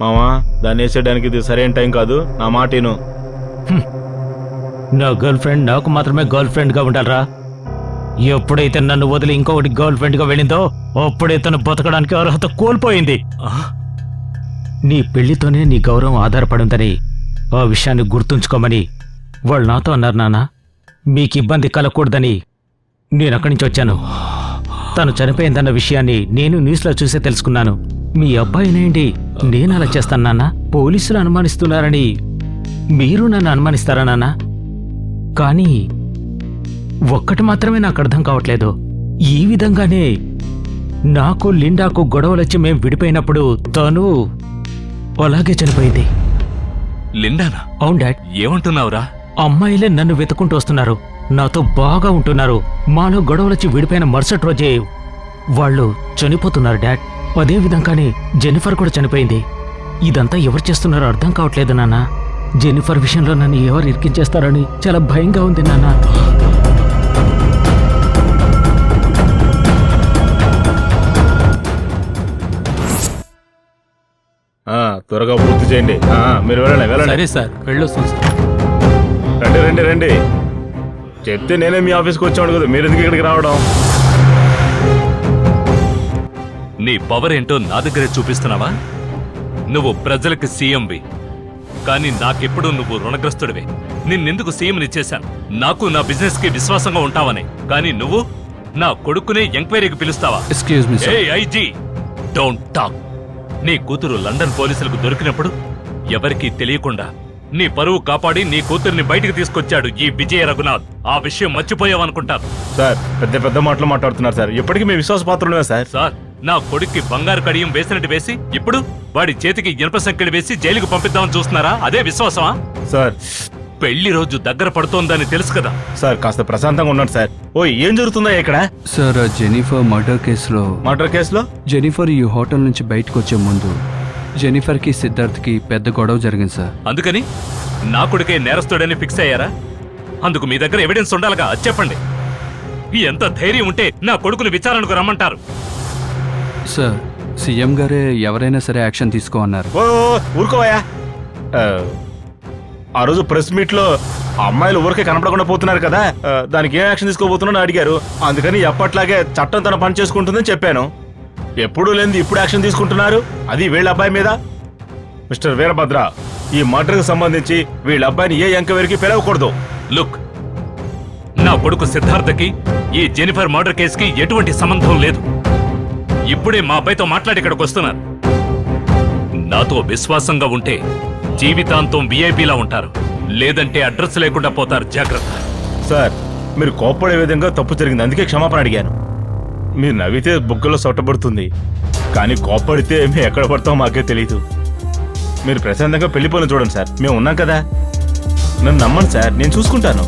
మామా దాన్ని వేసేయడానికి ఇది సరైన టైం కాదు, నా మాటను. నా గర్ల్ ఫ్రెండ్ నాకు మాత్రమే గర్ల్ ఫ్రెండ్ గా ఉండాలరా. ఎప్పుడైతే నన్ను వదిలి ఇంకొకటి గర్ల్ ఫ్రెండ్ గా వెళ్ళిందో అప్పుడే తను బతకడానికి అర్హత కోల్పోయింది. నీ పెళ్లితోనే నీ గౌరవం ఆధారపడిందని ఆ విషయాన్ని గుర్తుంచుకోమని వాళ్ళు నాతో అన్నారు నాన్న. మీకు ఇబ్బంది కలగకూడదని నేను అక్కడి నుంచి వచ్చాను. తను చనిపోయిందన్న విషయాన్ని నేను న్యూస్లో చూసే తెలుసుకున్నాను. మీ అబ్బాయినేంటి నేను అలా చేస్తాను నాన్న? పోలీసులు అనుమానిస్తున్నారని మీరు నన్ను అనుమానిస్తారా నాన్న? కానీ ఒక్కటి మాత్రమే నాకు అర్థం కావట్లేదు. ఈ విధంగానే నాకు లిండాకు గొడవలొచ్చి మేం విడిపోయినప్పుడు తను అలాగే చనిపోయింది. లిండానా? అవును డాడ్. ఏమంటున్నావురా? అమ్మాయిలే నన్ను వెతుక్కుంటూ వస్తున్నారు, నాతో బాగా ఉంటున్నారు. మాలో గొడవలొచ్చి విడిపోయిన మరుసటి రోజే వాళ్ళు చనిపోతున్నారు డాడ్. అదే విధంగానే జెన్నిఫర్ కూడా చనిపోయింది. ఇదంతా ఎవరు చేస్తున్నారో అర్థం కావట్లేదు నాన్న. జెన్నిఫర్ విషయంలో నన్ను ఎవరు ఇరికించేస్తారని చాలా భయంగా ఉంది నాన్న. త్వరగా పూర్తి చేయండి. మీరు వెళ్ళండి. సరే సార్, వెళ్ళొస్తాం సార్. రండి. చెప్తే నేనే మీ ఆఫీస్కి వచ్చాను కదా, మీరు ఎందుకు ఇక్కడికి రావడం? నీ పవర్ ఏంటో నా దగ్గరే చూపిస్తున్నావా? నువ్వు ప్రజలకు సీఎంవి, కానీ నాకెప్పుడు నువ్వు రుణగ్రస్తుడివే. నిన్నెందుకు సీఎంని చేశాను? నాకు నా బిజినెస్ కి విశ్వాసంగా ఉంటావని. కానీ నువ్వు నా కొడుకునే ఎంక్వైరీకి పిలుస్తావా? Excuse me sir. IG, don't talk. నీ కూతురు లండన్ పోలీసులకు దొరికినప్పుడు ఎవరికీ తెలియకుండా నీ పరువు కాపాడి నీ కూతుర్ని బయటికి తీసుకొచ్చాడు ఈ విజయ రఘునాథ్. ఆ విషయం మర్చిపోయావనుకుంటాను. సార్ పెద్ద మాటలు మాట్లాడుతున్నారు సార్. ఇప్పటికీ మీ విశ్వాసపాత్రులమే సార్. సార్, నా కొడుక్కి బంగారు కడియం వేసినట్టు వేసి ఇప్పుడు వాడి చేతికి ఇనుప సంకెళ్ళు వేసి జైలుకు పంపిద్దామని చూస్తున్నారా? అదే విశ్వాసమా? సార్, పెళ్లి రోజు దగ్గర పడుతోందని తెలుసు కదా సార్. కాస్త ప్రశాంతంగా ఉన్నాడు సార్. ఏం జరుగుతుందా ఇక్కడ? సార్, జెనిఫర్ మర్డర్ కేసులో జెనిఫర్ ఈ హోటల్ నుంచి బయటకు వచ్చే ముందు జెనిఫర్ కి సిద్ధార్థ్ కి పెద్ద గొడవ జరిగింది సార్. అందుకని నా కొడుకే నేరస్తుడని ఫిక్స్ అయ్యారా? అందుకు మీ దగ్గర ఎవిడెన్స్ ఉండాలిగా, అది చెప్పండి. ఎంత ధైర్యం ఉంటే నా కొడుకుని విచారణకు రమ్మంటారు? సార్, సీఎం గారే ఎవరైనా సరే యాక్షన్ తీసుకోమన్నారు. ఊరుకోవయ్యా. ఆ రోజు ప్రెస్ మీట్ లో అమ్మాయిలు ఊరికే కనపడకుండా పోతున్నారు కదా, దానికి ఏం యాక్షన్ తీసుకోబోతున్నా అడిగారు. అందుకని ఎప్పట్లాగే చట్టం తన పని చేసుకుంటుందని చెప్పాను. ఎప్పుడూ లేనిది ఇప్పుడు యాక్షన్ తీసుకుంటున్నారు, అది వీళ్ళ అబ్బాయి మీద. మిస్టర్ వీరభద్ర, ఈ మర్డర్కి సంబంధించి వీళ్ళ అబ్బాయిని ఏ ఎంక్వైరీకి పిలవకూడదు. లుక్, నా కొడుకు సిద్ధార్థకి ఈ జెనిఫర్ మర్డర్ కేసుకి ఎటువంటి సంబంధం లేదు. ఇప్పుడే మా అబ్బాయితో మాట్లాడి ఇక్కడికి వస్తున్నారు. నాతో విశ్వాసంగా ఉంటే జీవితాంతం విఐపీలా ఉంటారు, లేదంటే అడ్రస్ లేకుండా పోతారు. జాగ్రత్త. సార్, మీరు కోప్పడే విధంగా తప్పు జరిగింది, అందుకే క్షమాపణ అడిగాను. మీరు నవ్వితే బుగ్గలో సొట్టబడుతుంది, కానీ కోప్పడితే మేము ఎక్కడ పడతామో మాకే తెలీదు. మీరు ప్రశాంతంగా పెళ్లిపోయిన చూడండి సార్, మేము ఉన్నాం కదా. నన్ను నమ్మండి సార్, నేను చూసుకుంటాను.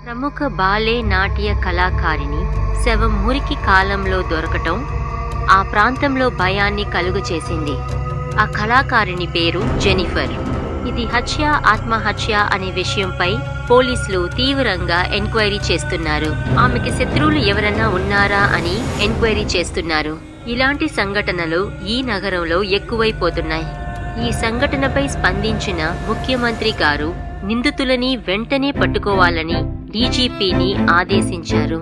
ప్రముఖ బాలే నాట్య కళాకారిణి శవం మురికి కాలంలో దొరకటం ఆ ప్రాంతంలో భయాన్ని కలుగు చేసింది. ఆ కళాకారిణి పేరు జెనిఫర్. ఇది హత్య, ఆత్మహత్య అనే విషయంపై పోలీసులు తీవ్రంగా ఎంక్వైరీ చేస్తున్నారు. ఆమెకి శత్రువులు ఎవరన్నా ఉన్నారా అని ఎంక్వైరీ చేస్తున్నారు. ఇలాంటి సంఘటనలు ఈ నగరంలో ఎక్కువైపోతున్నాయి. ఈ సంఘటనపై స్పందించిన ముఖ్యమంత్రి గారు నిందితులని వెంటనే పట్టుకోవాలని డీజీపీని ఆదేశించారు.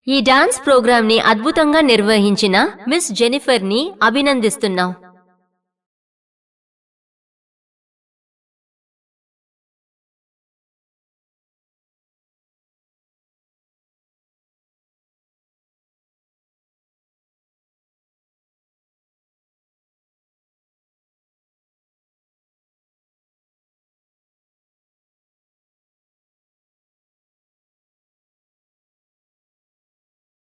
ఈ డాన్స్ ప్రోగ్రామ్ ని అద్భుతంగా నిర్వహించిన మిస్ జెనిఫర్ ని అభినందిస్తున్నాం.